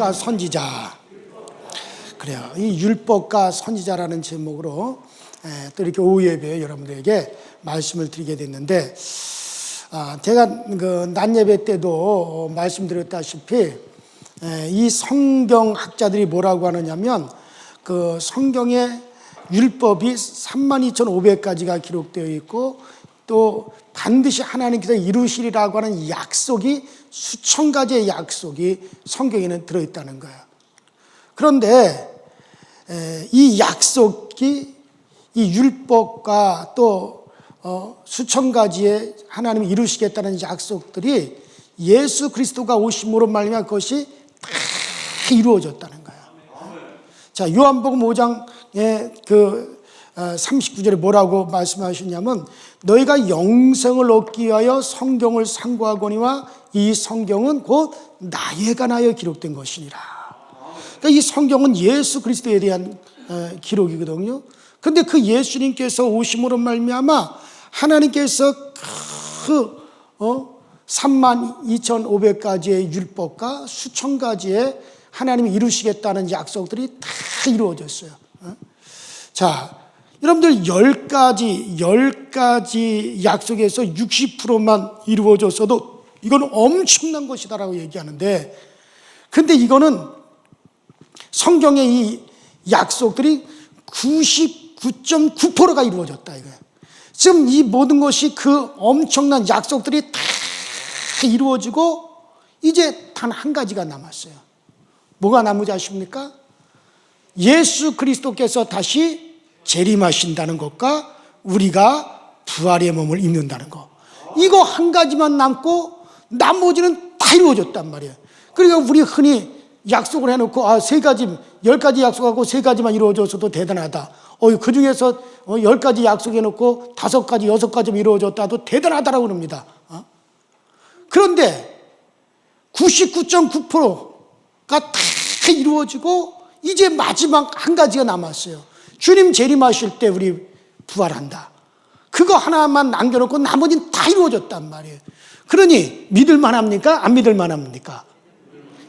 율법과 선지자. 그래요. 이 율법과 선지자라는 제목으로 또 이렇게 오후 예배에 여러분들에게 말씀을 드리게 됐는데, 제가 그 낮 예배 때도 말씀드렸다시피 이 성경학자들이 뭐라고 하느냐면, 그 성경에 율법이 32,500가지가 기록되어 있고 또 반드시 하나님께서 이루시리라고 하는 약속이 수천 가지의 약속이 성경에는 들어있다는 거예요. 그런데 이 약속이 이 율법과 또 수천 가지의 하나님이 이루시겠다는 약속들이 예수 그리스도가 오심으로 말미암아 그것이 다 이루어졌다는 거예요. 자, 요한복음 5장에 그 39절에 뭐라고 말씀하셨냐면, 너희가 영생을 얻기 위하여 성경을 상고하거니와 이 성경은 곧 나에 관하여 기록된 것이니라. 그러니까 이 성경은 예수 그리스도에 대한 기록이거든요. 그런데 그 예수님께서 오심으로 말미암아 하나님께서 그 32,500가지의 율법과 수천 가지의 하나님이 이루시겠다는 약속들이 다 이루어졌어요. 자, 여러분들 10가지 약속에서 60%만 이루어졌어도 이건 엄청난 것이다라고 얘기하는데, 근데 이거는 성경의 이 약속들이 99.9%가 이루어졌다 이거예요. 지금 이 모든 것이 그 엄청난 약속들이 다 이루어지고 이제 단 한 가지가 남았어요. 뭐가 남은지 아십니까? 예수 그리스도께서 다시 재림하신다는 것과 우리가 부활의 몸을 입는다는 것, 이거 한 가지만 남고 나머지는 다 이루어졌단 말이에요. 그러니까 우리 흔히 약속을 해놓고 3가지, 10가지 약속하고 3가지만 이루어졌어도 대단하다. 그 중에서 10가지 약속해놓고 5가지, 6가지만 이루어졌다도 대단하다라고 그럽니다. 그런데 99.9%가 다 이루어지고 이제 마지막 한 가지가 남았어요. 주님 재림하실 때 우리 부활한다. 그거 하나만 남겨놓고 나머지는 다 이루어졌단 말이에요. 그러니 믿을만 합니까? 안 믿을만 합니까?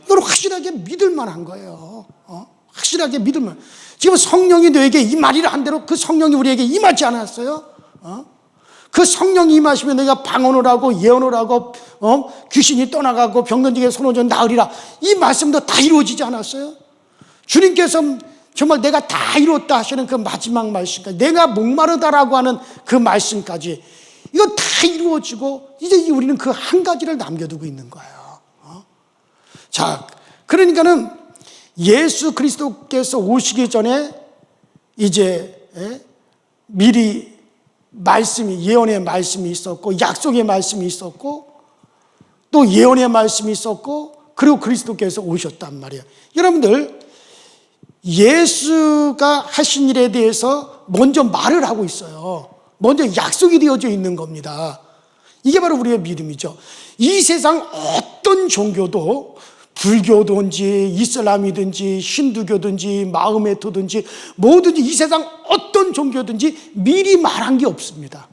이걸 확실하게 믿을만 한 거예요. 확실하게 믿을만. 지금 성령이 너에게 임하리라 한 대로 그 성령이 우리에게 임하지 않았어요? 그 성령이 임하시면 너희가 방언을 하고 예언을 하고 귀신이 떠나가고 병든지게 손을 나으리라, 이 말씀도 다 이루어지지 않았어요? 주님께서 정말 내가 다 이뤘다 하시는 그 마지막 말씀까지, 내가 목마르다라고 하는 그 말씀까지, 이거 다 이루어지고 이제 우리는 그 한 가지를 남겨두고 있는 거예요. 자, 그러니까는 예수 그리스도께서 오시기 전에 이제 미리 말씀이, 예언의 말씀이 있었고 약속의 말씀이 있었고 또 예언의 말씀이 있었고, 그리고 그리스도께서 오셨단 말이에요. 여러분들, 예수가 하신 일에 대해서 먼저 말을 하고 있어요. 먼저 약속이 되어져 있는 겁니다. 이게 바로 우리의 믿음이죠. 이 세상 어떤 종교도, 불교든지 이슬람이든지 힌두교든지 마호메트든지 뭐든지, 이 세상 어떤 종교든지 미리 말한 게 없습니다.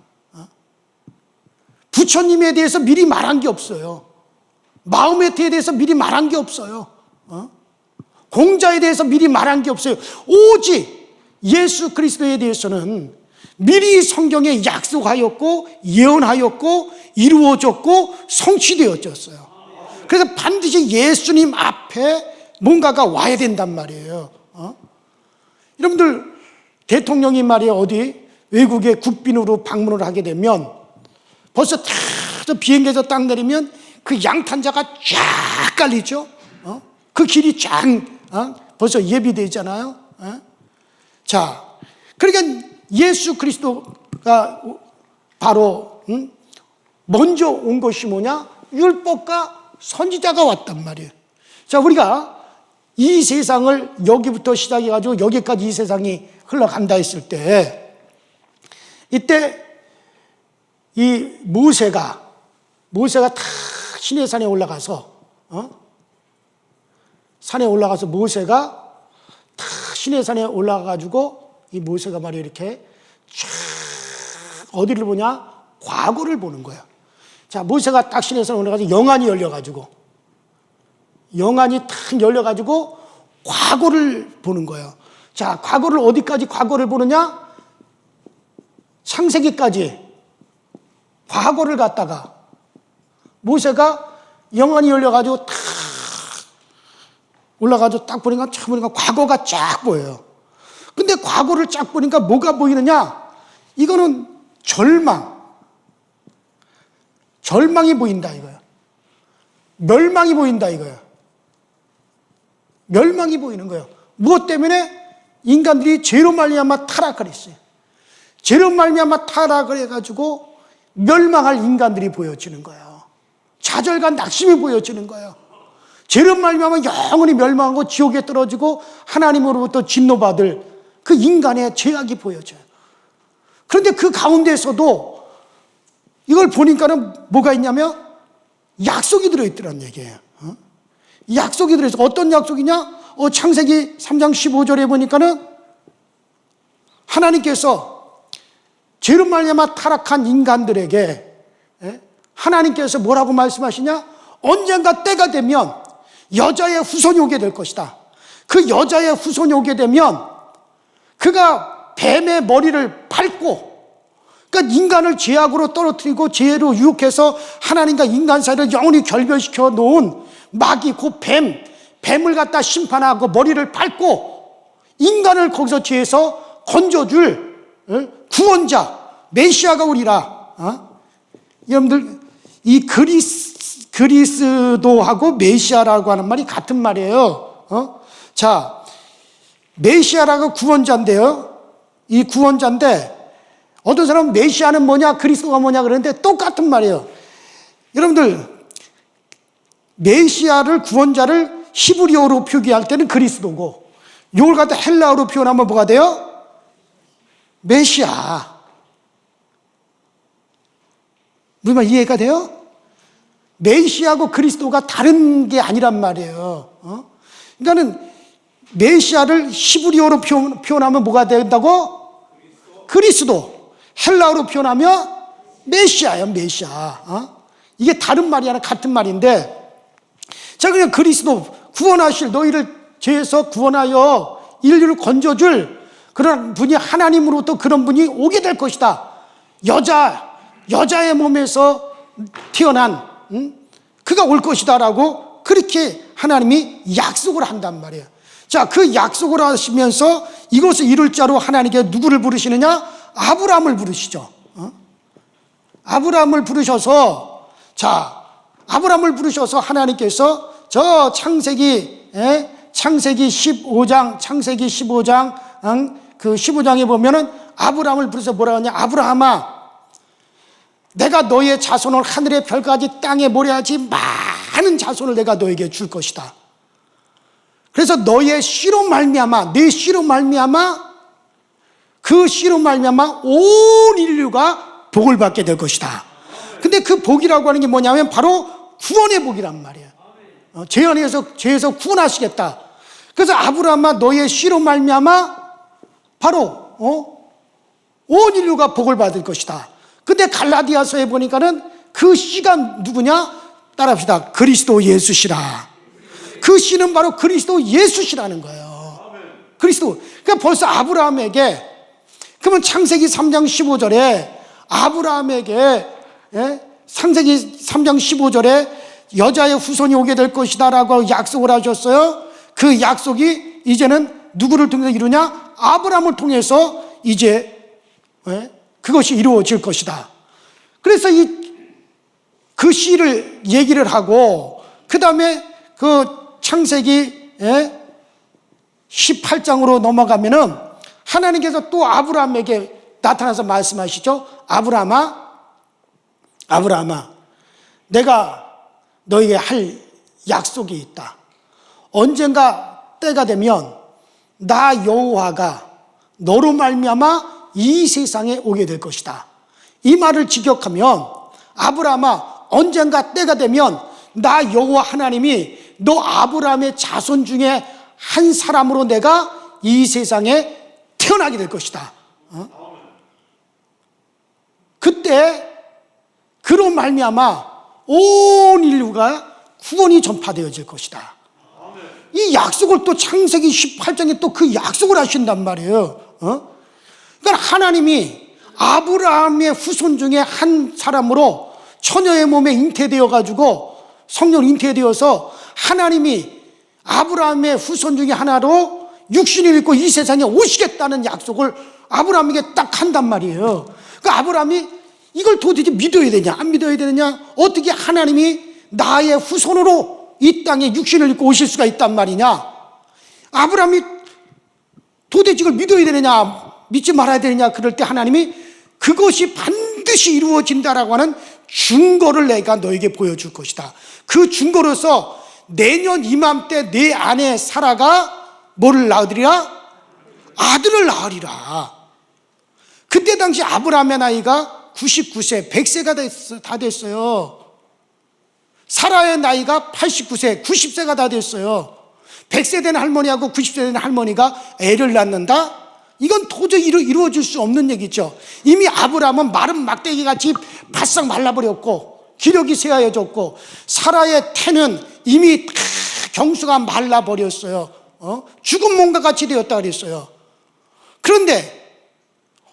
부처님에 대해서 미리 말한 게 없어요. 마호메트에 대해서 미리 말한 게 없어요. 공자에 대해서 미리 말한 게 없어요. 오직 예수 그리스도에 대해서는 미리 성경에 약속하였고 예언하였고 이루어졌고 성취되어졌어요. 그래서 반드시 예수님 앞에 뭔가가 와야 된단 말이에요. 여러분들, 대통령이 말이에요, 어디 외국에 국빈으로 방문을 하게 되면 벌써 다 비행기에서 딱 내리면 그 양탄자가 쫙 깔리죠. 그 길이 쫙 벌써 예비되어 있잖아요. 자, 그러니까 예수 그리스도가 바로 먼저 온 것이 뭐냐? 율법과 선지자가 왔단 말이에요. 자, 우리가 이 세상을 여기부터 시작해가지고 여기까지 이 세상이 흘러간다 했을 때, 이때 이 모세가 다 시내산에 올라가서 산에 올라가서 모세가 다 시내산에 올라가가지고 이 모세가 말이에요, 이렇게 쫙 어디를 보냐? 과거를 보는 거예요. 자, 모세가 딱 시내산에 올라가서 영안이 열려가지고 영안이 탁 열려가지고 과거를 보는 거예요. 자, 과거를 어디까지 과거를 보느냐? 창세기까지 과거를 갖다가 모세가 영안이 열려가지고 탁 올라가서 딱 보니까 과거가 쫙 보여요. 근데 과거를 쫙 보니까 뭐가 보이느냐? 이거는 절망이 보인다 이거야. 멸망이 보인다 이거야. 멸망이 보이는 거예요. 무엇 때문에? 인간들이 죄로 말미암아 타락을 했어요. 죄로 말미암아 타락을 해가지고 멸망할 인간들이 보여지는 거예요. 좌절과 낙심이 보여지는 거예요. 죄로 말미암아 영원히 멸망하고 지옥에 떨어지고 하나님으로부터 진노받을 그 인간의 죄악이 보여져요. 그런데 그 가운데서도 이걸 보니까는 뭐가 있냐면 약속이 들어있더란 얘기예요. 약속이 들어있어. 어떤 약속이냐? 창세기 3장 15절에 보니까는 하나님께서 죄로 말미암아 타락한 인간들에게 하나님께서 뭐라고 말씀하시냐? 언젠가 때가 되면 여자의 후손이 오게 될 것이다. 그 여자의 후손이 오게 되면 그가 뱀의 머리를 밟고, 그러니까 인간을 죄악으로 떨어뜨리고 죄로 유혹해서 하나님과 인간 사이를 영원히 결별시켜 놓은 마귀, 그 뱀을 갖다 심판하고 머리를 밟고 인간을 거기서 죄에서 건져줄 구원자 메시아가 오리라. 여러분들, 이 그리스도하고 메시아라고 하는 말이 같은 말이에요. 자, 메시아라고 구원자인데요. 이 구원자인데 어떤 사람은 메시아는 뭐냐, 그리스도가 뭐냐 그러는데 똑같은 말이에요. 여러분들, 메시아를, 구원자를 히브리어로 표기할 때는 그리스도고, 이걸 갖다 헬라어로 표현하면 뭐가 돼요? 메시아. 무슨 말 이해가 돼요? 메시아하고 그리스도가 다른 게 아니란 말이에요. 그러니까는 메시아를 히브리어로 표현하면 뭐가 된다고? 그리스도. 헬라어로 표현하면 메시아예요, 메시아. 이게 다른 말이 아니라 같은 말인데, 자, 그냥 그리스도, 구원하실, 너희를 죄에서 구원하여 인류를 건져줄 그런 분이, 하나님으로부터 그런 분이 오게 될 것이다. 여자의 몸에서 태어난 그가 올 것이다 라고 그렇게 하나님이 약속을 한단 말이에요. 자, 그 약속을 하시면서 이것을 이룰 자로 하나님께 누구를 부르시느냐? 아브라함을 부르시죠. 아브라함을 부르셔서, 자, 아브라함을 부르셔서 하나님께서 저 창세기 15장, 그 15장에 보면은 아브라함을 부르셔서 뭐라 하냐? 아브라함아, 내가 너의 자손을 하늘의 별까지 땅에 모래같이 많은 자손을 내가 너에게 줄 것이다. 그래서 너의 씨로 말미암아, 내 씨로 말미암아, 그 씨로 말미암아 온 인류가 복을 받게 될 것이다. 근데 그 복이라고 하는 게 뭐냐면 바로 구원의 복이란 말이에요. 죄에서 구원하시겠다. 그래서 아브라함아, 너의 씨로 말미암아 바로 온 인류가 복을 받을 것이다. 근데 갈라디아서에 보니까는 그 씨가 누구냐? 따라합시다. 그리스도 예수시라. 그 씨는 바로 그리스도 예수시라는 거예요. 그리스도. 그러니까 벌써 아브라함에게, 그러면 창세기 3장 15절에 아브라함에게, 창세기 3장 15절에 여자의 후손이 오게 될 것이다 라고 약속을 하셨어요. 그 약속이 이제는 누구를 통해서 이루냐? 아브라함을 통해서 이제 그것이 이루어질 것이다. 그래서 그 시를 얘기를 하고, 그 다음에 그 창세기 18장으로 넘어가면은 하나님께서 또 아브라함에게 나타나서 말씀하시죠. 아브라함아, 내가 너에게 할 약속이 있다. 언젠가 때가 되면 나 여호와가 너로 말미암아 이 세상에 오게 될 것이다. 이 말을 직역하면, 아브라함아, 언젠가 때가 되면 나 여호와 하나님이 너 아브라함의 자손 중에 한 사람으로 내가 이 세상에 태어나게 될 것이다. 그때 그로 말미암아 온 인류가 구원이 전파되어질 것이다. 이 약속을 또 창세기 18장에 또 그 약속을 하신단 말이에요. 그러니까 하나님이 아브라함의 후손 중에 한 사람으로 처녀의 몸에 잉태되어 가지고 성령 잉태되어서 하나님이 아브라함의 후손 중에 하나로 육신을 입고 이 세상에 오시겠다는 약속을 아브라함에게 딱 한단 말이에요. 그러니까 아브라함이 이걸 도대체 믿어야 되냐 안 믿어야 되느냐, 어떻게 하나님이 나의 후손으로 이 땅에 육신을 입고 오실 수가 있단 말이냐, 아브라함이 도대체 이걸 믿어야 되느냐 믿지 말아야 되느냐, 그럴 때 하나님이 그것이 반드시 이루어진다라고 하는 증거를 내가 너에게 보여줄 것이다. 그 증거로서 내년 이맘때 내 아내 사라가 뭐를 낳으리라? 아들을 낳으리라. 그때 당시 아브라함의 나이가 99세, 100세가 다 됐어요. 사라의 나이가 89세, 90세가 다 됐어요. 100세 된 할머니하고 90세 된 할머니가 애를 낳는다? 이건 도저히 이루어질 수 없는 얘기죠. 이미 아브라함은 마른 막대기같이 바싹 말라버렸고 기력이 쇠하여졌고, 사라의 태는 이미 다 경수가 말라버렸어요. 죽은 몸과 같이 되었다 그랬어요. 그런데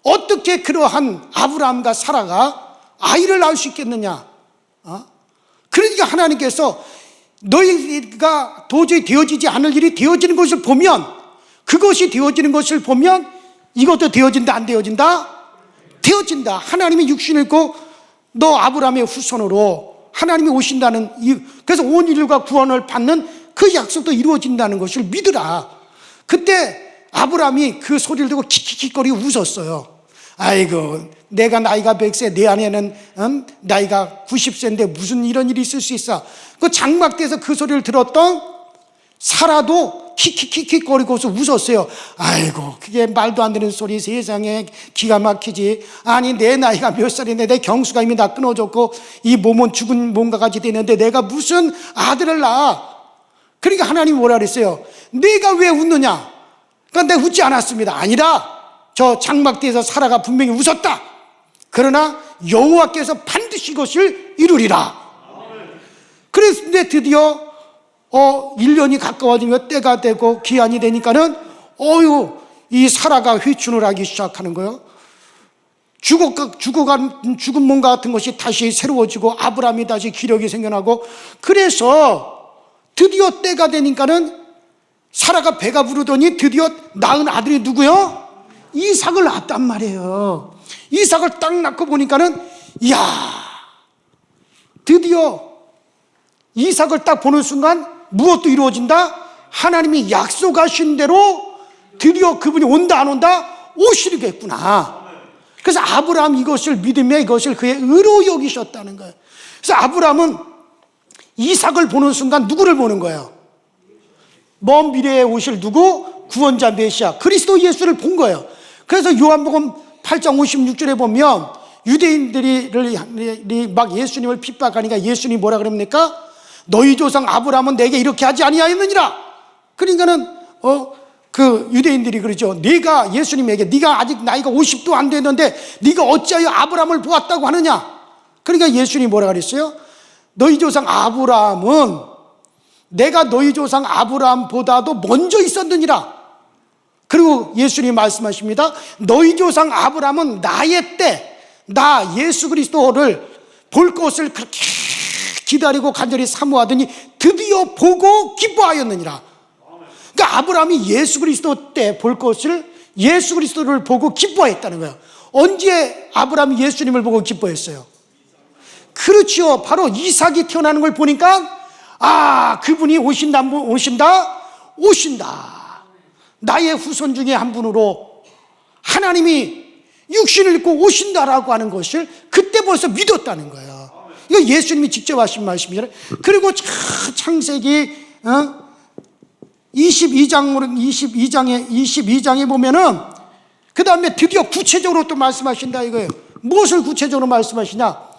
어떻게 그러한 아브라함과 사라가 아이를 낳을 수 있겠느냐? 그러니까 하나님께서 너희가 도저히 되어지지 않을 일이 되어지는 것을 보면, 그것이 되어지는 것을 보면 이것도 되어진다 안 되어진다? 되어진다. 하나님이 육신을 입고 너 아브라함의 후손으로 하나님이 오신다는, 그래서 온 인류가 구원을 받는 그 약속도 이루어진다는 것을 믿으라. 그때 아브라함이 그 소리를 듣고 킥킥킥거리고 웃었어요. 아이고, 내가 나이가 100세, 내 아내는 나이가 90세인데 무슨 이런 일이 있을 수 있어. 그 장막대에서 그 소리를 들었던 사라도 킥킥킥킥거리고서 웃었어요. 아이고, 그게 말도 안 되는 소리, 세상에 기가 막히지. 아니, 내 나이가 몇 살인데 내 경수가 이미 다 끊어졌고 이 몸은 죽은 몸과 같이 되는데 내가 무슨 아들을 낳아. 그러니까 하나님이 뭐라 그랬어요? 내가 왜 웃느냐? 그러니까 내가 웃지 않았습니다. 아니라 저 장막대에서 사라가 분명히 웃었다. 그러나 여호와께서 반드시 이것을 이루리라. 그런데 드디어 1년이 가까워지며 때가 되고 기한이 되니까는 이 사라가 회춘을 하기 시작하는 거예요. 죽은 몸 같은 것이 다시 새로워지고 아브라함이 다시 기력이 생겨나고, 그래서 드디어 때가 되니까는 사라가 배가 부르더니 드디어 낳은 아들이 누구요? 이삭을 낳았단 말이에요. 이삭을 딱 낳고 보니까는, 이야, 드디어 이삭을 딱 보는 순간 무엇도 이루어진다? 하나님이 약속하신 대로 드디어 그분이 온다 안 온다? 오시겠구나. 그래서 아브라함 이것을 믿으며 이것을 그의 의로 여기셨다는 거예요. 그래서 아브라함은 이삭을 보는 순간 누구를 보는 거예요? 먼 미래에 오실 누구? 구원자 메시아 그리스도 예수를 본 거예요. 그래서 요한복음 8장 56절에 보면 유대인들이 막 예수님을 핍박하니까 예수님이 뭐라 그럽니까? 너희 조상 아브라함은 내게 이렇게 하지 아니하였느니라. 그러니까는 그 유대인들이 그러죠. 네가 예수님에게 네가 아직 나이가 50도 안 됐는데 네가 어찌하여 아브라함을 보았다고 하느냐. 그러니까 예수님이 뭐라 그랬어요? 너희 조상 아브라함은 내가 너희 조상 아브라함보다도 먼저 있었느니라. 그리고 예수님이 말씀하십니다. 너희 조상 아브라함은 나의 때 나 예수 그리스도를 볼 것을 그렇게 기다리고 간절히 사모하더니 드디어 보고 기뻐하였느니라. 그러니까 아브라함이 예수 그리스도 때 볼 것을, 예수 그리스도를 보고 기뻐했다는 거예요. 언제 아브라함이 예수님을 보고 기뻐했어요? 그렇죠. 바로 이삭이 태어나는 걸 보니까 그분이 오신다. 나의 후손 중에 한 분으로 하나님이 육신을 입고 오신다라고 하는 것을 그때 벌써 믿었다는 거예요. 이거 예수님이 직접 하신 말씀이잖아요. 그리고 창세기 22장에 보면은 그 다음에 드디어 구체적으로 또 말씀하신다 이거예요. 무엇을 구체적으로 말씀하시냐?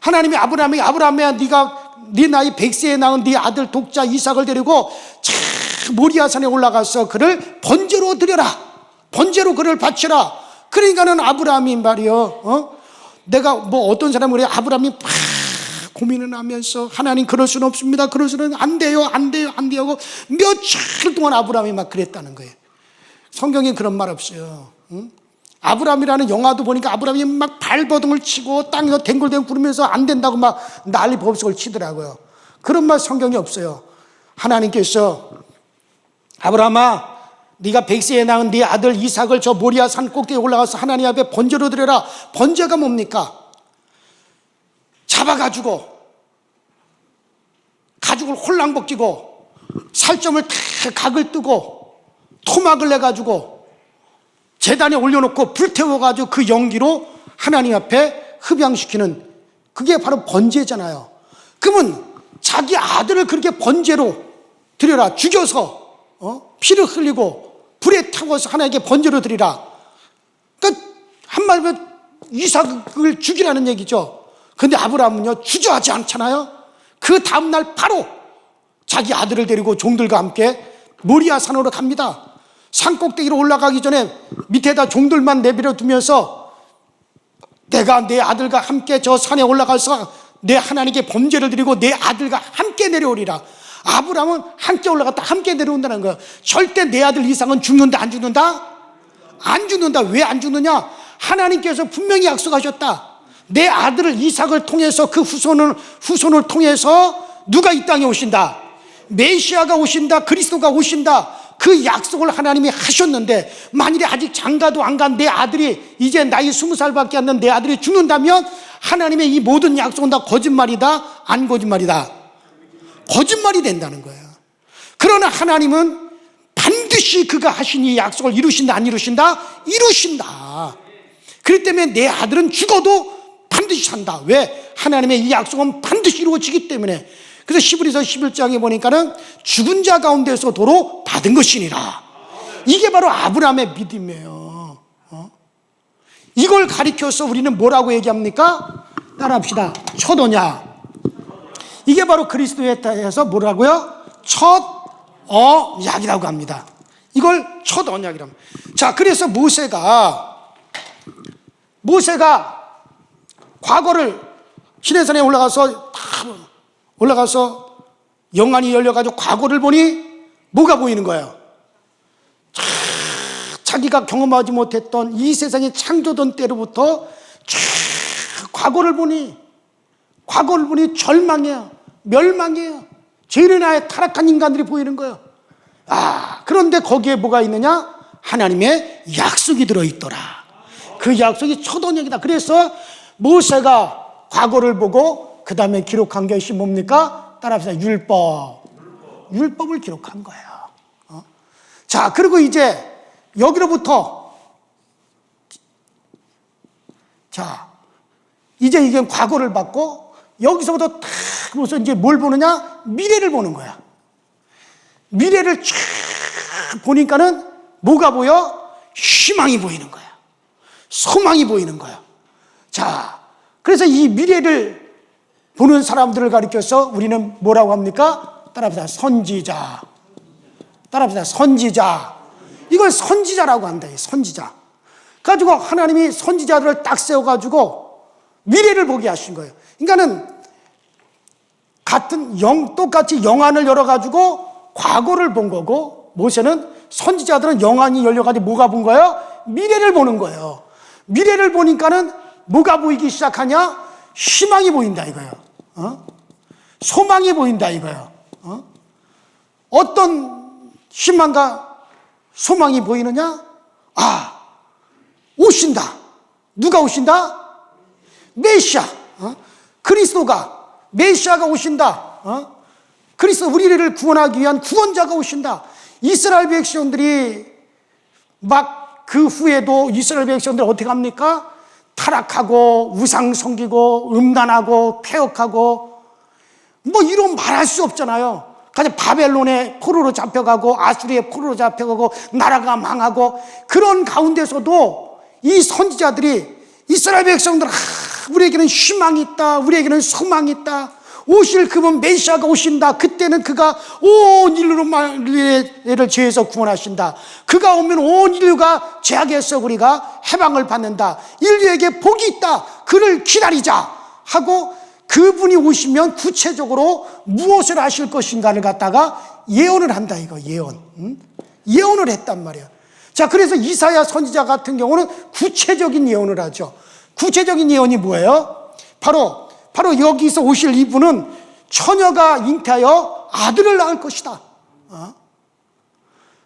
하나님이 아브라함이야, 네가 네 나이 100세에 낳은 네 아들 독자 이삭을 데리고 모리아산에 올라가서 그를 번제로 드려라. 번제로 그를 바치라. 그러니까는 아브라함이 말이요. 내가 뭐 어떤 사람이 그래, 아브라함이 고민을 하면서 하나님 그럴 수는 없습니다. 그럴 수는 안 돼요. 하고 며칠 동안 아브라함이 막 그랬다는 거예요. 성경에 그런 말 없어요. 응? 아브라함이라는 영화도 보니까 아브라함이 막 발버둥을 치고 땅에서 댕굴댕굴 구르면서 안 된다고 막 난리 법석을 치더라고요. 그런 말 성경에 없어요. 하나님께서 아브라함아, 네가 100세에 낳은 네 아들 이삭을 저 모리아 산 꼭대기에 올라가서 하나님 앞에 번제로 드려라. 번제가 뭡니까? 잡아가지고 가죽을 홀랑 벗기고 살점을 다 각을 뜨고 토막을 내가지고 제단에 올려놓고 불태워가지고 그 연기로 하나님 앞에 흡양시키는, 그게 바로 번제잖아요. 그러면 자기 아들을 그렇게 번제로 드려라. 죽여서 피를 흘리고 불에 타고서 하나님께 번제로 드리라. 그러니까 한마디로 이삭을 죽이라는 얘기죠. 근데 아브라함은요 주저하지 않잖아요. 그 다음날 바로 자기 아들을 데리고 종들과 함께 모리아 산으로 갑니다. 산 꼭대기로 올라가기 전에 밑에다 종들만 내버려 두면서 내가 내 아들과 함께 저 산에 올라가서 내 하나님께 번제를 드리고 내 아들과 함께 내려오리라. 아브라함은 함께 올라갔다 함께 내려온다는 거예요. 절대 내 아들 이삭은 죽는다 안 죽는다? 안 죽는다. 왜 안 죽느냐? 하나님께서 분명히 약속하셨다. 내 아들을 이삭을 통해서 그 후손을 통해서 누가 이 땅에 오신다? 메시아가 오신다. 그리스도가 오신다. 그 약속을 하나님이 하셨는데 만일에 아직 장가도 안 간 내 아들이 이제 나이 20살밖에 안 된 내 아들이 죽는다면 하나님의 이 모든 약속은 다 거짓말이다? 안 거짓말이다? 거짓말이 된다는 거예요. 그러나 하나님은 반드시 그가 하신 이 약속을 이루신다 안 이루신다? 이루신다. 그렇기 때문에 내 아들은 죽어도 반드시 산다. 왜? 하나님의 이 약속은 반드시 이루어지기 때문에. 그래서 히브리서 11장에 보니까는 죽은 자 가운데서 도로 받은 것이니라. 이게 바로 아브라함의 믿음이에요. 이걸 가리켜서 우리는 뭐라고 얘기합니까? 따라합시다. 첫 언약. 이게 바로 그리스도에 대해서 뭐라고요? 첫 언약이라고 합니다. 이걸 첫 언약이라고 합니다. 자, 그래서 모세가 과거를 시내산에 올라가서 영안이 열려가지고 과거를 보니 뭐가 보이는 거예요? 자기가 경험하지 못했던 이 세상이 창조된 때로부터 과거를 보니 절망이에요. 멸망이에요. 죄를 인하여 타락한 인간들이 보이는 거예요. 그런데 거기에 뭐가 있느냐? 하나님의 약속이 들어있더라. 그 약속이 첫 언약이다. 그래서 모세가 과거를 보고 그 다음에 기록한 것이 뭡니까? 따라합시다. 율법을 기록한 거예요. 자, 그리고 이제 여기로부터 이제 이게 과거를 받고 여기서부터 탁 보면서 이제 뭘 보느냐? 미래를 보는 거야. 미래를 쫙 보니까는 뭐가 보여? 희망이 보이는 거야. 소망이 보이는 거야. 자, 그래서 이 미래를 보는 사람들을 가리켜서 우리는 뭐라고 합니까? 따라합시다. 선지자. 따라합시다. 선지자. 이걸 선지자라고 한다. 선지자. 가지고 하나님이 선지자들을 딱 세워가지고 미래를 보게 하신 거예요. 그러니까는 똑같이 영안을 열어가지고 과거를 본 거고, 모세는 선지자들은 영안이 열려가지고 뭐가 본 거예요? 미래를 보는 거예요. 미래를 보니까는 뭐가 보이기 시작하냐? 희망이 보인다 이거예요. 소망이 보인다 이거예요. 어떤 희망과 소망이 보이느냐? 오신다. 누가 오신다? 메시아. 메시아가 오신다. 그리스도 우리를 구원하기 위한 구원자가 오신다. 이스라엘 백성들이 막 그 후에도 이스라엘 백성들 어떻게 합니까? 타락하고 우상 섬기고 음란하고 폐역하고 뭐 이런 말할 수 없잖아요. 그냥 바벨론의 포로로 잡혀가고 아수리의 포로로 잡혀가고 나라가 망하고, 그런 가운데서도 이 선지자들이 이스라엘 백성들, 우리에게는 희망이 있다, 우리에게는 소망이 있다, 오실 그분 메시아가 오신다. 그때는 그가 온 인류를 죄에서 구원하신다. 그가 오면 온 인류가 죄악에서 우리가 해방을 받는다. 인류에게 복이 있다. 그를 기다리자 하고 그분이 오시면 구체적으로 무엇을 하실 것인가를 갖다가 예언을 한다, 이거, 예언. 예언을 했단 말이에요. 자, 그래서 이사야 선지자 같은 경우는 구체적인 예언을 하죠. 구체적인 예언이 뭐예요? 바로 여기서 오실 이분은 처녀가 잉태하여 아들을 낳을 것이다.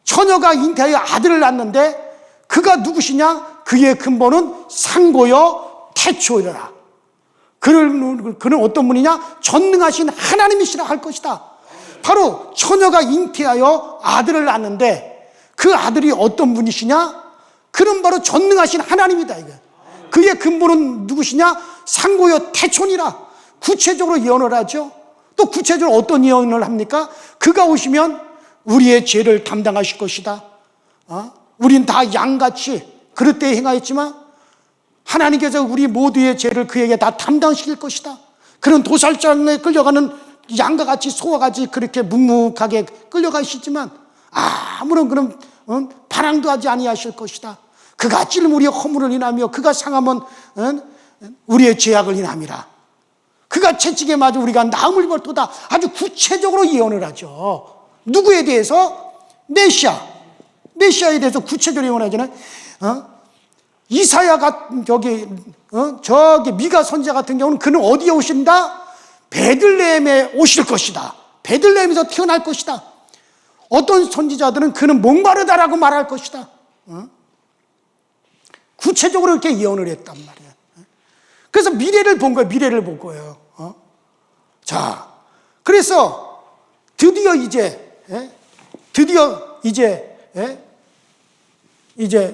처녀가 잉태하여 아들을 낳는데 그가 누구시냐? 그의 근본은 상고여 태초이라. 그는 어떤 분이냐? 전능하신 하나님이시라 할 것이다. 바로 처녀가 잉태하여 아들을 낳는데 그 아들이 어떤 분이시냐? 그는 바로 전능하신 하나님이다, 이거. 그의 근본은 누구시냐? 상고여 태초니라. 구체적으로 예언을 하죠. 또 구체적으로 어떤 예언을 합니까? 그가 오시면 우리의 죄를 담당하실 것이다. 우린 다 양같이 그릇되이 행하였지만 하나님께서 우리 모두의 죄를 그에게 다 담당시킬 것이다. 그런 도살장에 끌려가는 양과 같이 소와 같이 그렇게 묵묵하게 끌려가시지만 아무런 그런 반항도 하지 아니하실 것이다. 그가 찔림 우리의 허물을 인하며 그가 상함은 우리의 죄악을 인함이라. 그가 채찍에 맞아 우리가 나음을 입었도다. 아주 구체적으로 예언을 하죠. 누구에 대해서? 메시아에 대해서 구체적으로 예언하잖아요. 이사야가 저기 미가 선지자 같은 경우는 그는 어디에 오신다? 베들레헴에 오실 것이다. 베들레헴에서 태어날 것이다. 어떤 선지자들은 그는 목마르다라고 말할 것이다. 구체적으로 이렇게 예언을 했단 말이에요. 그래서 미래를 본 거예요. 미래를 본 거예요. 자, 그래서 드디어 이제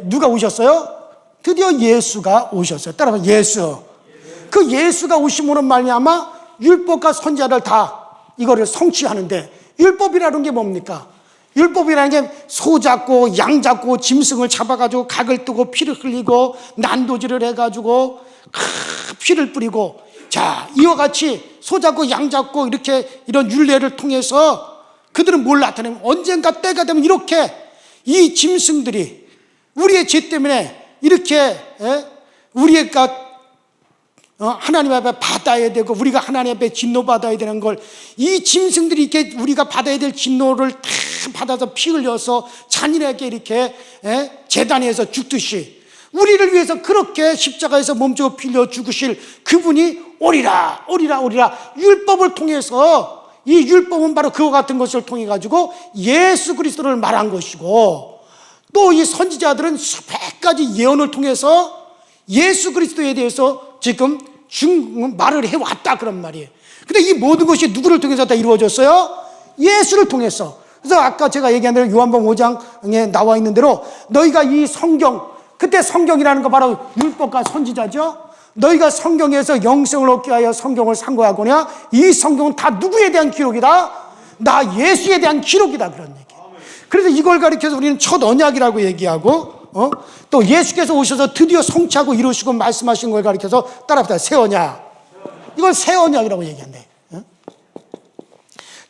누가 오셨어요? 드디어 예수가 오셨어요. 따라서 예수. 그 예수가 오심으로 말미암아 율법과 선지자를 다 이거를 성취하는데, 율법이라는 게 뭡니까? 율법이라는 게 소 잡고 양 잡고 짐승을 잡아가지고 각을 뜨고 피를 흘리고 난도질을 해가지고 피를 뿌리고, 자, 이와 같이 소 잡고 양 잡고 이렇게 이런 율례를 통해서 그들은 뭘 나타내면 언젠가 때가 되면 이렇게 이 짐승들이 우리의 죄 때문에 이렇게 우리가 하나님 앞에 받아야 되고 우리가 하나님 앞에 진노받아야 되는 걸, 이 짐승들이 이렇게 우리가 받아야 될 진노를 다 받아서 피 흘려서 잔인하게 이렇게 제단에서 죽듯이 우리를 위해서 그렇게 십자가에서 몸주고 피 흘려 죽으실 그분이 오리라. 율법을 통해서, 이 율법은 바로 그와 같은 것을 통해 가지고 예수 그리스도를 말한 것이고, 또 이 선지자들은 수백 가지 예언을 통해서 예수 그리스도에 대해서 지금 말을 해왔다, 그런 말이에요. 근데 이 모든 것이 누구를 통해서 다 이루어졌어요? 예수를 통해서. 그래서 아까 제가 얘기한 대로 요한복음 5장에 나와 있는 대로 너희가 이 성경, 그때 성경이라는 거 바로 율법과 선지자죠. 너희가 성경에서 영생을 얻게 하여 성경을 상고하거냐, 이 성경은 다 누구에 대한 기록이다? 나 예수에 대한 기록이다, 그런 얘기예요. 그래서 이걸 가리켜서 우리는 첫 언약이라고 얘기하고, 또 예수께서 오셔서 드디어 성취하고 이루시고 말씀하신 걸 가리켜서 따라합시다. 새 언약. 이걸 새 언약이라고 얘기한대.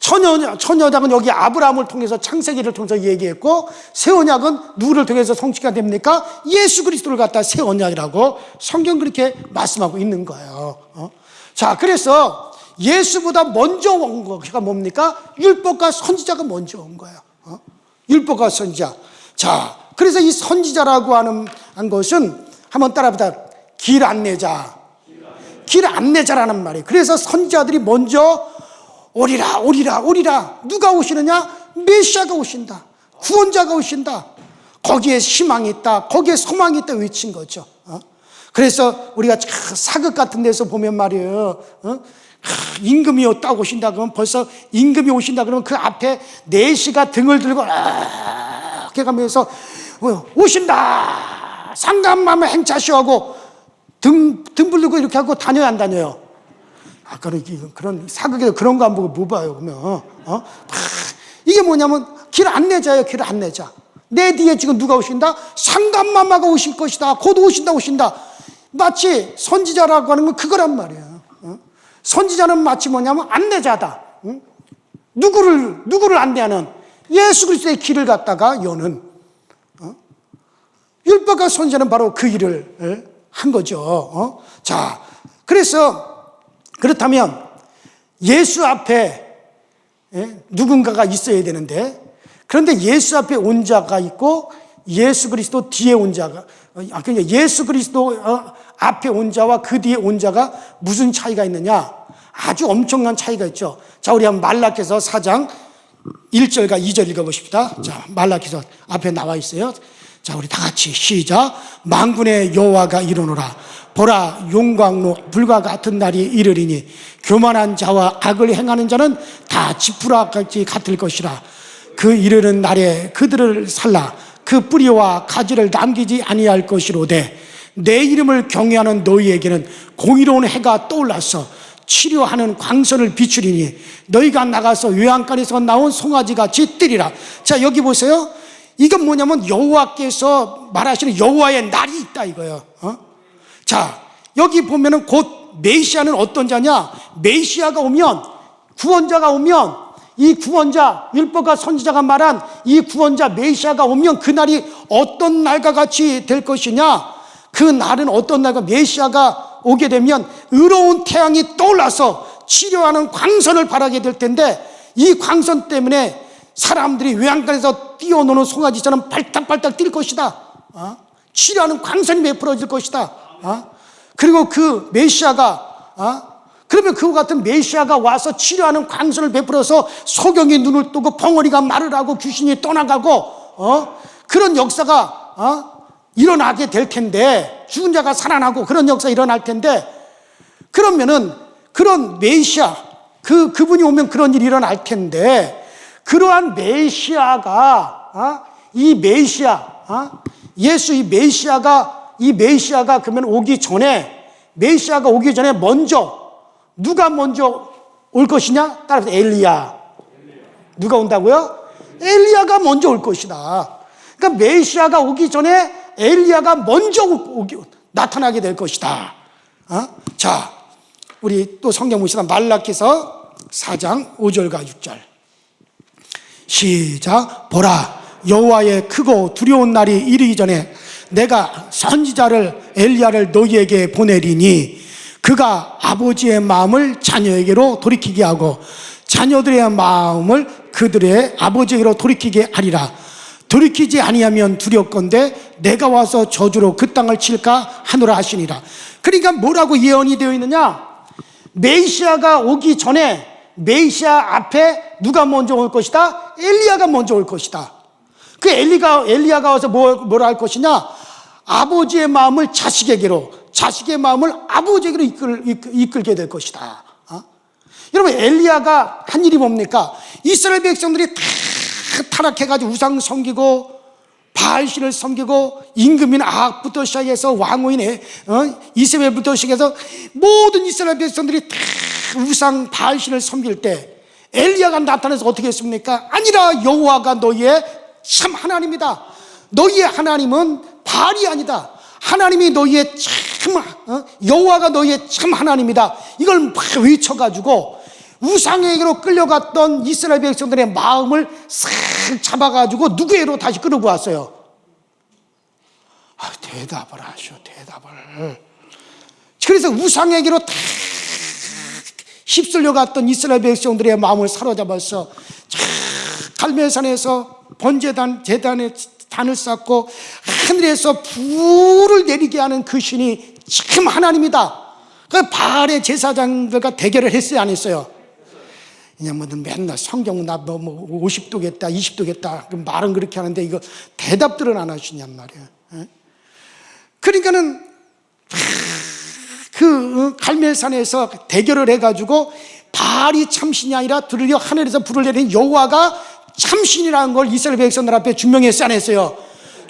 천연약은 여기 아브라함을 통해서 창세기를 통해서 얘기했고, 새 언약은 누구를 통해서 성취가 됩니까? 예수 그리스도를 갖다 새 언약이라고 성경 그렇게 말씀하고 있는 거예요. 자, 그래서 예수보다 먼저 온 것이 뭡니까? 율법과 선지자가 먼저 온 거예요. 율법과 선지자. 자, 그래서 이 선지자라고 하는 것은 한번 따라합시다. 길 안내자. 길 안내자라는 말이에요. 그래서 선지자들이 먼저 오리라. 누가 오시느냐? 메시아가 오신다. 구원자가 오신다. 거기에 희망이 있다. 거기에 소망이 있다 외친 거죠. 그래서 우리가 사극 같은 데서 보면 말이에요. 임금이 딱 오신다 그러면 벌써 임금이 오신다 그러면 그 앞에 내시가 등을 들고 이렇게 가면서 오신다 상감하면 행차시하고 등 불리고 이렇게 하고 다녀야 안 다녀요? 그런 사극에서 그런 거 안 보고 뭐 봐요? 그러면 이게 뭐냐면 길 안내자예요. 길 안내자. 내 뒤에 지금 누가 오신다? 상감마마가 오실 것이다. 곧 오신다. 마치 선지자라고 하는 건 그거란 말이에요. 선지자는 마치 뭐냐면 안내자다. 누구를 안내하는? 예수 그리스도의 길을 갖다가 여는. 율법과 선지자는 바로 그 일을 한 거죠. 자, 그래서 그렇다면 예수 앞에 누군가가 있어야 되는데, 그런데 예수 앞에 온 자가 있고 예수 그리스도 뒤에 온 자가, 그러니까 예수 그리스도 앞에 온 자와 그 뒤에 온 자가 무슨 차이가 있느냐? 아주 엄청난 차이가 있죠. 자, 우리 한번 말라기서 4장 1절과 2절 읽어보십시다. 자, 말라기서 앞에 나와 있어요. 자, 우리 다 같이 시작. 만군의 여호와가 이르노라. 보라, 용광로 불과 같은 날이 이르리니 교만한 자와 악을 행하는 자는 다 지푸라같이 같을 것이라. 그 이르는 날에 그들을 살라 그 뿌리와 가지를 남기지 아니할 것이로되 내 이름을 경외하는 너희에게는 공의로운 해가 떠올라서 치료하는 광선을 비추리니 너희가 나가서 외양간에서 나온 송아지같이 뛰리라. 자, 여기 보세요. 이건 뭐냐면 여호와께서 말하시는 여호와의 날이 있다 이거예요. 자, 여기 보면은 곧 메시아는 어떤 자냐? 메시아가 오면, 구원자가 오면, 이 구원자, 율법과 선지자가 말한 이 구원자 메시아가 오면 그 날이 어떤 날과 같이 될 것이냐? 그 날은 어떤 날과, 메시아가 오게 되면 의로운 태양이 떠올라서 치료하는 광선을 발하게 될 텐데, 이 광선 때문에 사람들이 외양간에서 뛰어노는 송아지처럼 발딱발딱 뛸 것이다. 치료하는 광선이 베풀어질 것이다. 그리고 그 메시아가, 그러면 그와 같은 메시아가 와서 치료하는 광선을 베풀어서 소경이 눈을 뜨고 벙어리가 말을 하고 귀신이 떠나가고, 그런 역사가 일어나게 될 텐데, 죽은 자가 살아나고 그런 역사 일어날 텐데, 그러면은 그런 메시아, 그분이 오면 그런 일이 일어날 텐데, 그러한 메시아가, 이 메시아, 예수 이 메시아가 그러면 오기 전에, 메시아가 오기 전에 먼저 누가 먼저 올 것이냐? 따라서 엘리야. 누가 온다고요? 엘리야가 먼저 올 것이다. 그러니까 메시아가 오기 전에 엘리야가 먼저 나타나게 될 것이다. 자, 우리 또 성경 보시다 말라기서 4장 5절과 6절 시작. 보라, 여호와의 크고 두려운 날이 이르기 전에 내가 선지자를 엘리야를 너희에게 보내리니 그가 아버지의 마음을 자녀에게로 돌이키게 하고 자녀들의 마음을 그들의 아버지에게로 돌이키게 하리라. 돌이키지 아니하면 두렵건대 내가 와서 저주로 그 땅을 칠까 하노라 하시니라. 그러니까 뭐라고 예언이 되어 있느냐? 메시아가 오기 전에 메시아 앞에 누가 먼저 올 것이다? 엘리야가 먼저 올 것이다. 그 엘리야가 와서 뭐라 할 것이냐? 아버지의 마음을 자식에게로, 자식의 마음을 아버지에게로 이끌게 될 것이다. 여러분, 엘리야가 한 일이 뭡니까? 이스라엘 백성들이 다 타락해가지고 우상 섬기고 바알신을 섬기고 임금인 아합부터 시작해서 왕후인 이세벨부터 시작해서 모든 이스라엘 백성들이 다 우상 바알신을 섬길 때 엘리야가 나타나서 어떻게 했습니까? 아니라 여호와가 너희의 참 하나님이다. 너희의 하나님은 바알이 아니다. 하나님이 너희의 참, 여호와가 너희의 참 하나님이다. 이걸 막 외쳐가지고 우상에게로 끌려갔던 이스라엘 백성들의 마음을 싹 잡아가지고 누구에게로 다시 끌고 왔어요? 대답을 하시오, 대답을. 그래서 우상에게로 다 휩쓸려 갔던 이스라엘 백성들의 마음을 사로잡아서 갈멜산에서 번제단, 제단에 단을 쌓고 하늘에서 불을 내리게 하는 그 신이 참 하나님이다. 그 바알의 제사장들과 대결을 했어요, 안 했어요? 왜냐면 맨날 성경 나 50도겠다 20도겠다 말은 그렇게 하는데 이거 대답들은 안 하시냔 말이에요. 그러니까는 그 갈멜산에서 대결을 해가지고 바알이 참신이 아니라 들으려 하늘에서 불을 내린 여호와가 참신이라는 걸 이스라엘 백성들 앞에 증명했어요, 안 했어요?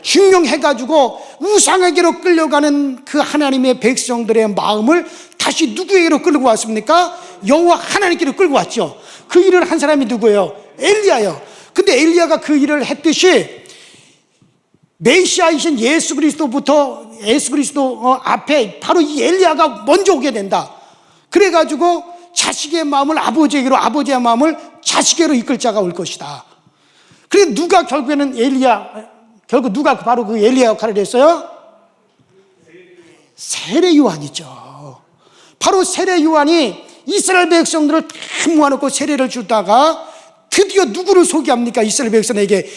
증명해가지고 우상에게로 끌려가는 그 하나님의 백성들의 마음을 다시 누구에게로 끌고 왔습니까? 여호와 하나님께로 끌고 왔죠. 그 일을 한 사람이 누구예요? 엘리야예요. 근데 엘리야가 그 일을 했듯이 메시아이신 예수 그리스도 앞에 바로 이 엘리야가 먼저 오게 된다. 그래가지고 자식의 마음을 아버지에게로, 아버지의 마음을 자식에게로 이끌 자가 올 것이다. 그래 누가 결국에는 결국 누가 바로 그 엘리야 역할을 했어요? 세례 요한이죠. 바로 세례 요한이 이스라엘 백성들을 다 모아놓고 세례를 주다가 드디어 누구를 소개합니까? 이스라엘 백성에게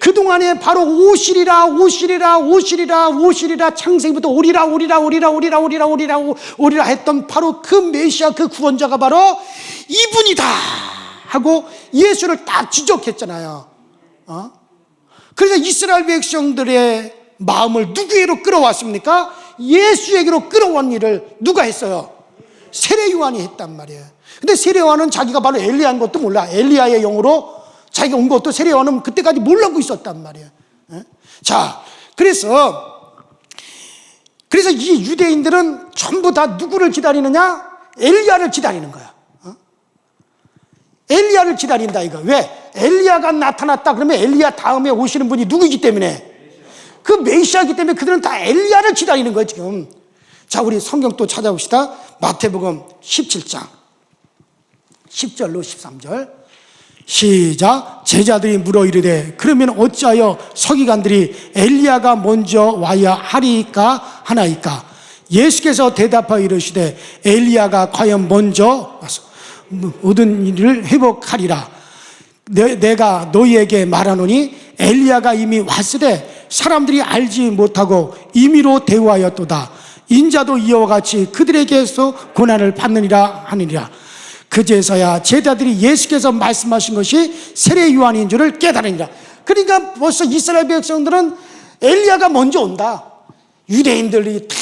그동안에 바로 오시리라 창세기부터 오리라 했던 바로 그 메시아, 그 구원자가 바로 이분이다 하고 예수를 딱 지적했잖아요. 그래서 이스라엘 백성들의 마음을 누구에게로 끌어왔습니까? 예수에게로 끌어온 일을 누가 했어요? 세례 요한이 했단 말이에요. 근데 세례 요한은 자기가 바로 엘리야인 것도 몰라. 엘리야의 영으로 자기가 온 것도 세례 요한은 그때까지 모르고 있었단 말이에요. 자, 그래서 이 유대인들은 전부 다 누구를 기다리느냐? 엘리야를 기다리는 거야. 엘리야를 기다린다 이거. 왜? 엘리야가 나타났다 그러면 엘리야 다음에 오시는 분이 누구이기 때문에? 그 메시아이기 때문에 그들은 다 엘리야를 기다리는 거예요 지금. 자, 우리 성경 또 찾아봅시다. 마태복음 17장 10절로 13절 시작. 제자들이 물어 이르되 그러면 어찌하여 서기관들이 엘리야가 먼저 와야 하리까 하나이까? 예수께서 대답하여 이르시되 엘리야가 과연 먼저 와서 모든 일을 회복하리라. 내가 너희에게 말하노니 엘리야가 이미 왔으되 사람들이 알지 못하고 임의로 대우하였도다. 인자도 이와 같이 그들에게서 고난을 받느니라 하느니라. 그제서야 제자들이 예수께서 말씀하신 것이 세례 요한인 줄을 깨달으니라. 그러니까 벌써 이스라엘 백성들은 엘리야가 먼저 온다. 유대인들이 다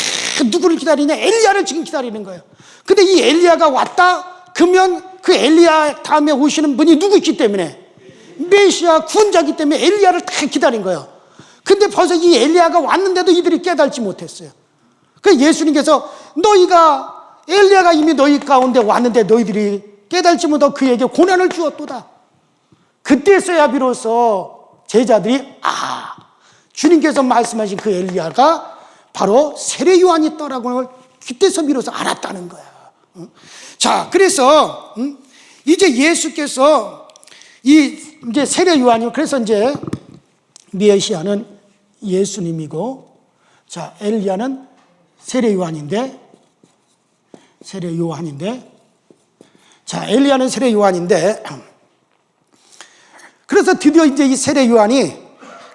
누구를 기다리냐? 엘리야를 지금 기다리는 거예요. 근데 이 엘리야가 왔다 그러면 그 엘리야 다음에 오시는 분이 누구있기 때문에? 메시아 구원자이기 때문에 엘리야를 다 기다린 거예요. 근데 벌써 이 엘리야가 왔는데도 이들이 깨달지 못했어요. 그래서 예수님께서 너희가 엘리야가 이미 너희 가운데 왔는데 너희들이 깨달지 못하고 그에게 고난을 주었도다. 그때서야 비로소 제자들이 주님께서 말씀하신 그 엘리야가 바로 세례 요한이 있더라고 그때서 비로소 알았다는 거야. 자, 그래서 이제 예수께서 이제 세례 요한이 그래서 이제 메시아는 예수님이고, 자, 엘리야는 세례 요한인데, 자, 엘리야는 세례 요한인데, 그래서 드디어 이제 이 세례 요한이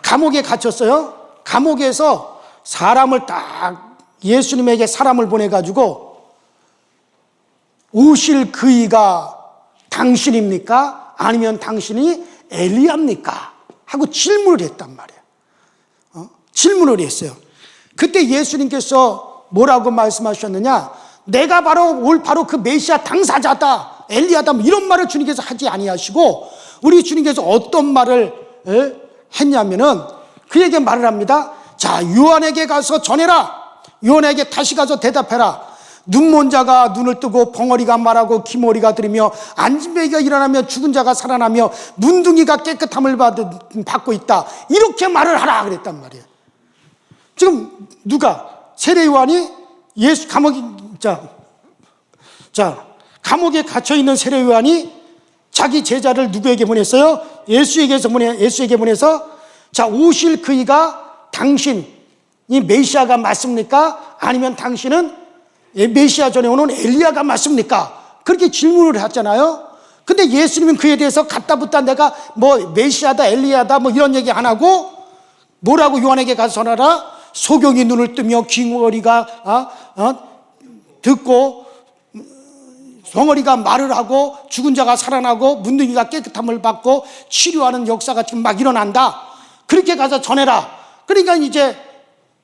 감옥에 갇혔어요. 감옥에서 사람을 딱 예수님에게 사람을 보내가지고 오실 그이가 당신입니까? 아니면 당신이 엘리야입니까? 하고 질문을 했단 말이에요. 질문을 했어요. 그때 예수님께서 뭐라고 말씀하셨느냐? 내가 바로 그 메시아 당사자다, 엘리야다, 이런 말을 주님께서 하지 아니하시고 우리 주님께서 어떤 말을 했냐면은 그에게 말을 합니다. 자, 요한에게 가서 전해라. 요한에게 다시 가서 대답해라. 눈먼 자가 눈을 뜨고 벙어리가 말하고 기머리가 들으며 안진뱅이가 일어나며 죽은 자가 살아나며 문둥이가 깨끗함을 받고 있다. 이렇게 말을 하라 그랬단 말이에요. 지금 누가? 세례 요한이 예수 감옥에 갇혀 있는 세례 요한이 자기 제자를 누구에게 보냈어요? 예수에게 보내서 자, 오실 그이가 당신이 메시아가 맞습니까? 아니면 당신은 메시아 전에 오는 엘리야가 맞습니까? 그렇게 질문을 했잖아요. 근데 예수님은 그에 대해서 갖다 붙다 내가 뭐 메시아다 엘리야다 뭐 이런 얘기 안 하고 뭐라고 요한에게 가서 전하라? 소경이 눈을 뜨며 귀머리가 듣고 벙어리가 말을 하고 죽은 자가 살아나고 문둥이가 깨끗함을 받고 치료하는 역사가 지금 막 일어난다. 그렇게 가서 전해라. 그러니까 이제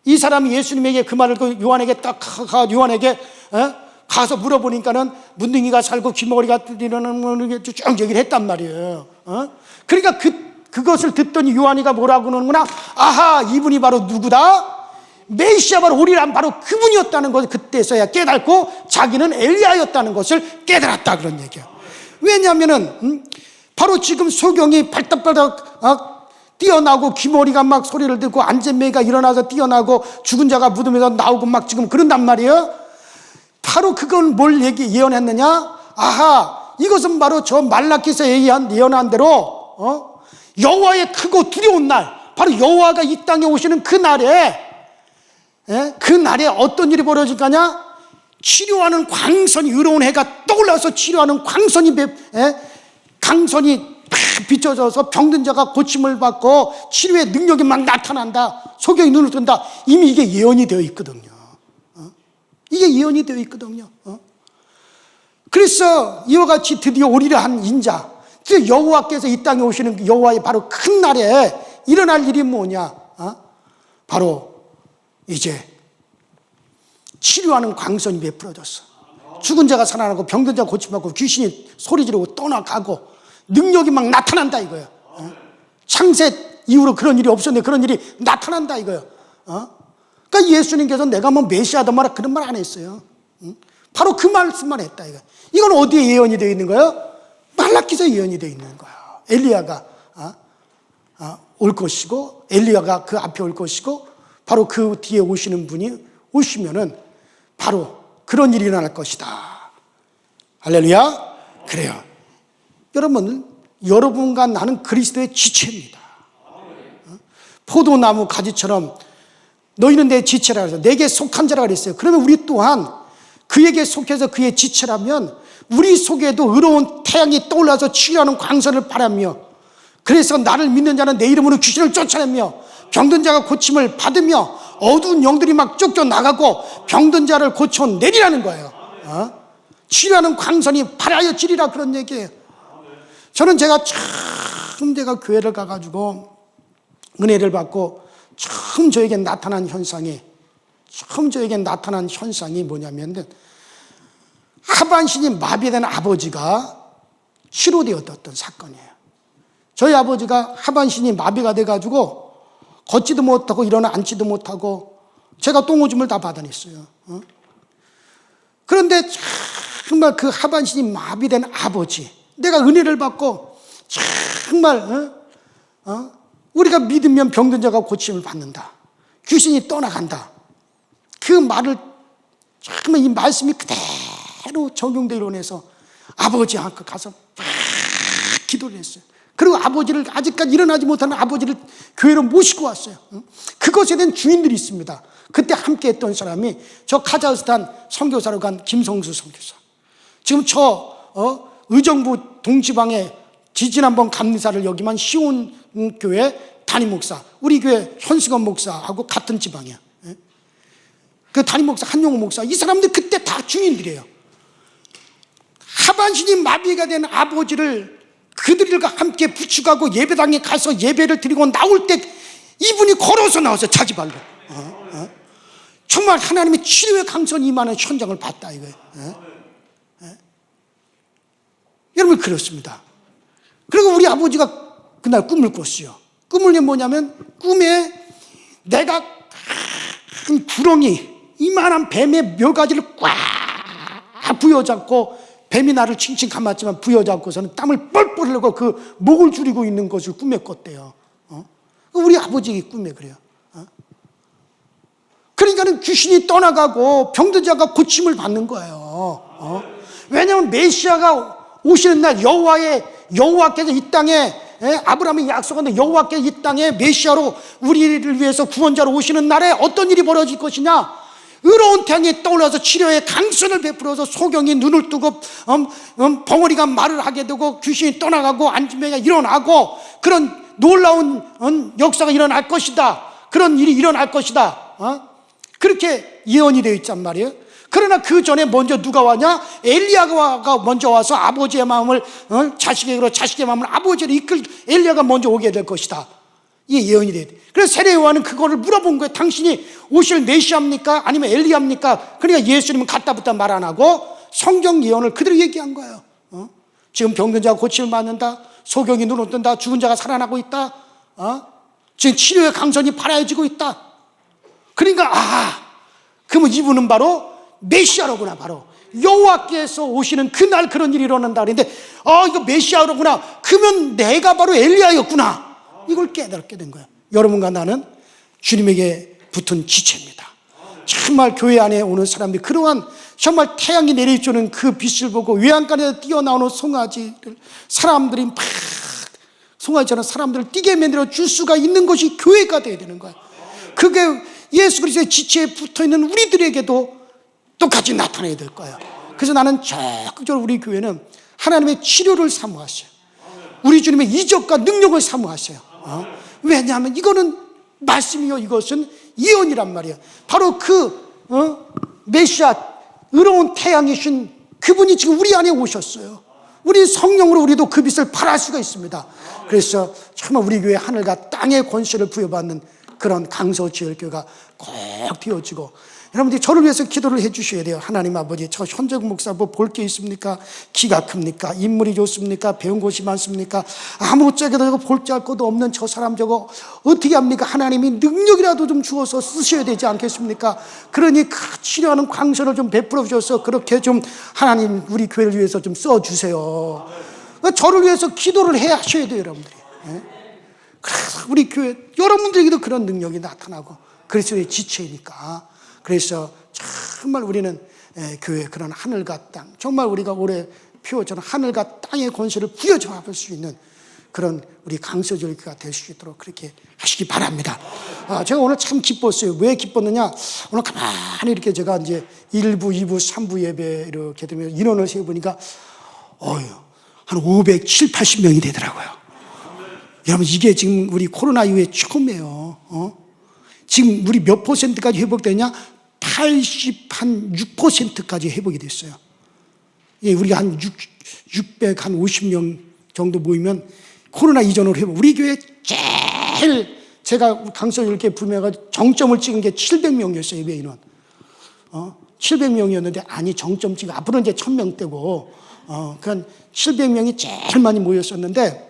이 사람이 예수님에게 그 말을 그 요한에게 딱 요한에게 가서 물어보니까는 문둥이가 살고 귀머리가 일어나는 쭉 얘기를 했단 말이에요. 그러니까 그것을 듣더니 요한이가 뭐라고 그러는구나. 아하, 이분이 바로 누구다? 메시아 바로 오리란 바로 그분이었다는 것을 그때서야 깨닫고 자기는 엘리야였다는 것을 깨달았다 그런 얘기야. 왜냐하면은 바로 지금 소경이 발딱발딱 뛰어나고 귀머리가 막 소리를 듣고 안전매가 일어나서 뛰어나고 죽은 자가 무덤에서 나오고 막 지금 그런단 말이에요. 바로 그건 뭘 예언했느냐? 아하, 이것은 바로 저 말라기서 예언한 대로 여호와의 크고 두려운 날, 바로 여호와가 이 땅에 오시는 그 날에 어떤 일이 벌어질 거냐? 치료하는 광선이, 의로운 해가 떠올라서 치료하는 광선이 강선이 비춰져서 병든 자가 고침을 받고 치료의 능력이 막 나타난다. 소경이 눈을 뜬다. 이미 이게 예언이 되어 있거든요. 이게 예언이 되어 있거든요. 그래서 이와 같이 드디어 오리라 한 인자, 여호와께서 이 땅에 오시는 여호와의 바로 큰 날에 일어날 일이 뭐냐? 바로 이제 치료하는 광선이 베풀어졌어. 죽은 자가 살아나고 병든 자가 고침받고 귀신이 소리 지르고 떠나가고 능력이 막 나타난다 이거예요. 창세 이후로 그런 일이 없었는데 그런 일이 나타난다 이거예요. 그러니까 예수님께서 내가 뭐 메시아다 말아 그런 말 안 했어요. 바로 그 말씀만 했다 이거. 이건 어디에 예언이 되어 있는 거예요? 말라기서 예언이 되어 있는 거예요. 엘리야가 올 것이고, 엘리야가 그 앞에 올 것이고, 바로 그 뒤에 오시는 분이 오시면은 바로 그런 일이 일어날 것이다. 할렐루야. 그래요. 여러분과 나는 그리스도의 지체입니다. 포도나무 가지처럼 너희는 내 지체라 그래서 내게 속한 자라 그랬어요. 그러면 우리 또한 그에게 속해서 그의 지체라면 우리 속에도 의로운 태양이 떠올라서 치유하는 광선을 바라며, 그래서 나를 믿는 자는 내 이름으로 귀신을 쫓아내며 병든 자가 고침을 받으며 어두운 영들이 막 쫓겨나가고 병든 자를 고쳐내리라는 거예요. 치유하는 광선이 발하여지리라, 그런 얘기예요. 저는 제가 교회를 가가지고 은혜를 받고 처음 저에게 나타난 현상이 뭐냐면, 하반신이 마비된 아버지가 치료되었던 사건이에요. 저희 아버지가 하반신이 마비가 돼가지고 걷지도 못하고 일어나 앉지도 못하고 제가 똥오줌을 다 받아냈어요. 그런데 정말 그 하반신이 마비된 아버지, 내가 은혜를 받고 정말 우리가 믿으면 병든 자가 고침을 받는다, 귀신이 떠나간다, 그 말을 정말 이 말씀이 그대로 적용되어 일어나서 아버지 앞에 가서 기도를 했어요. 그리고 아버지를, 아직까지 일어나지 못하는 아버지를 교회로 모시고 왔어요. 그것에 대한 주인들이 있습니다. 그때 함께 했던 사람이 저 카자흐스탄 선교사로 간 김성수 선교사, 지금 저 의정부 동지방에 지지난번 감리사를 여기만 시온 교회 담임 목사, 우리 교회 현수건 목사하고 같은 지방이야. 그 담임 목사 한용호 목사, 이 사람들 그때 다 주인들이에요. 하반신이 마비가 된 아버지를 그들과 함께 부축하고 예배당에 가서 예배를 드리고 나올 때 이분이 걸어서 나와서 자기 발로 정말 하나님의 치료의 강선이 임하는 현장을 봤다 이거예요. 여러분, 그렇습니다. 그리고 우리 아버지가 그날 꿈을 꿨어요. 꿈을 뭐냐면, 꿈에 내가 큰 구렁이, 이만한 뱀의 묘가지를 꽉 부여잡고, 뱀이 나를 칭칭 감았지만 부여잡고서는 땀을 뻘뻘 흘리고 그 목을 줄이고 있는 것을 꿈에 꿨대요. 우리 아버지 꿈에 그래요. 그러니까는 귀신이 떠나가고 병든 자가 고침을 받는 거예요. 왜냐하면 메시아가 오시는 날, 여호와께서 이 땅에, 아브라함이 약속한 여호와께서 이 땅에 메시아로 우리를 위해서 구원자로 오시는 날에 어떤 일이 벌어질 것이냐? 의로운 태양이 떠올라서 치료의 강선을 베풀어서 소경이 눈을 뜨고 벙어리가 말을 하게 되고 귀신이 떠나가고 안진병이가 일어나고 그런 놀라운 역사가 일어날 것이다. 그런 일이 일어날 것이다. 그렇게 예언이 되어 있단 말이에요. 그러나 그 전에 먼저 누가 왔냐? 엘리야가 먼저 와서 아버지의 마음을 자식에게로, 자식의 마음을 아버지로 이끌 엘리야가 먼저 오게 될 것이다. 이게 예언이 돼야 돼. 그래서 세례 요한은 그거를 물어본 거예요. 당신이 오실 메시아입니까? 아니면 엘리야입니까? 그러니까 예수님은 갔다부터 말 안 하고 성경 예언을 그대로 얘기한 거예요. 지금 병든 자가 고침을 받는다, 소경이 눈을 뜬다, 죽은 자가 살아나고 있다, 지금 치료의 강선이 발하여지고 있다. 그러니까 그러면 이분은 바로 메시아로구나, 바로 여호와께서 오시는 그날 그런 일이 일어난다. 그런데 이거 메시아로구나. 그러면 내가 바로 엘리야였구나. 이걸 깨닫게 된 거예요. 여러분과 나는 주님에게 붙은 지체입니다. 정말 교회 안에 오는 사람들이 그러한 정말 태양이 내리쬐는 그 빛을 보고 외양간에서 뛰어나오는 송아지를, 사람들이 막 송아지처럼 사람들을 뛰게 만들어 줄 수가 있는 것이 교회가 되어야 되는 거예요. 그게 예수 그리스도의 지체에 붙어있는 우리들에게도 똑같이 나타나야 될 거예요. 그래서 나는 적극적으로 우리 교회는 하나님의 치료를 사모하세요. 우리 주님의 이적과 능력을 사모하세요. 왜냐하면 이거는 말씀이요, 이것은 예언이란 말이에요. 바로 그 메시아, 의로운 태양이신 그분이 지금 우리 안에 오셨어요. 우리 성령으로 우리도 그 빛을 발할 수가 있습니다. 그래서 정말 우리 교회 하늘과 땅의 권세를 부여받는 그런 강서지혈교회가 꼭 되어지고, 여러분들이 저를 위해서 기도를 해 주셔야 돼요. 하나님 아버지, 저 현재국 목사 뭐 볼 게 있습니까? 키가 큽니까? 인물이 좋습니까? 배운 곳이 많습니까? 아무짝에도 볼 줄 알 것도 없는 저 사람 저거 어떻게 합니까? 하나님이 능력이라도 좀 주어서 쓰셔야 되지 않겠습니까? 그러니 그 치료하는 광선을 좀 베풀어 주셔서 그렇게 좀 하나님 우리 교회를 위해서 좀 써주세요. 저를 위해서 기도를 해야 하셔야 돼요, 여러분들이. 그래서 우리 교회 여러분들에게도 그런 능력이 나타나고, 그리스도의 지체이니까. 그래서 정말 우리는 교회 그런 하늘과 땅, 정말 우리가 올해 표처럼 하늘과 땅의 권세를 부여잡을 수 있는 그런 우리 강서절교가 될 수 있도록 그렇게 하시기 바랍니다. 제가 오늘 참 기뻤어요. 왜 기뻤느냐? 오늘 가만히 이렇게 제가 이제 1부, 2부, 3부 예배 이렇게 되면 인원을 세보니까 한 570, 80명이 되더라고요. 여러분, 이게 지금 우리 코로나 이후에 처음이에요. 지금 우리 몇 퍼센트까지 회복되냐? 86%까지 회복이 됐어요. 예, 우리가 한 650명 정도 모이면 코로나 이전으로 회복. 우리 교회 제일 제가 강서열개 부메가 정점을 찍은 게 700명이었어요, 예배 인원. 700명이었는데, 아니, 정점 찍어. 앞으로는 이제 1000명대고, 그러니까 700명이 제일 많이 모였었는데,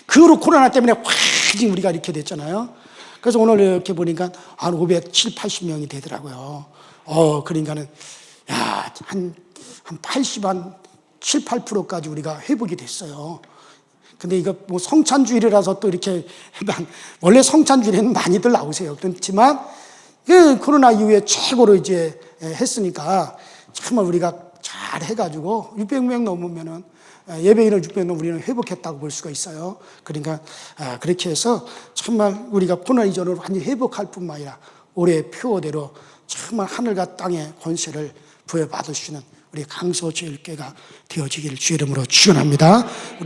그 후로 코로나 때문에 확 지금 우리가 이렇게 됐잖아요. 그래서 오늘 이렇게 보니까 한 570, 80명이 되더라고요. 그러니까는, 야, 한 80, 한 7, 8%까지 우리가 회복이 됐어요. 근데 이거 뭐 성찬주일이라서 또 이렇게, 원래 성찬주일에는 많이들 나오세요. 그렇지만, 코로나 이후에 최고로 이제 했으니까, 정말 우리가 잘 해가지고, 600명 넘으면은, 예배인을 600명 우리는 회복했다고 볼 수가 있어요. 그러니까 그렇게 해서 정말 우리가 코로나 이전으로 완전히 회복할 뿐만 아니라 올해 표어대로 정말 하늘과 땅의 권세를 부여받을 수 있는 우리 강서제일교회가 되어지기를 주의 이름으로 축원합니다.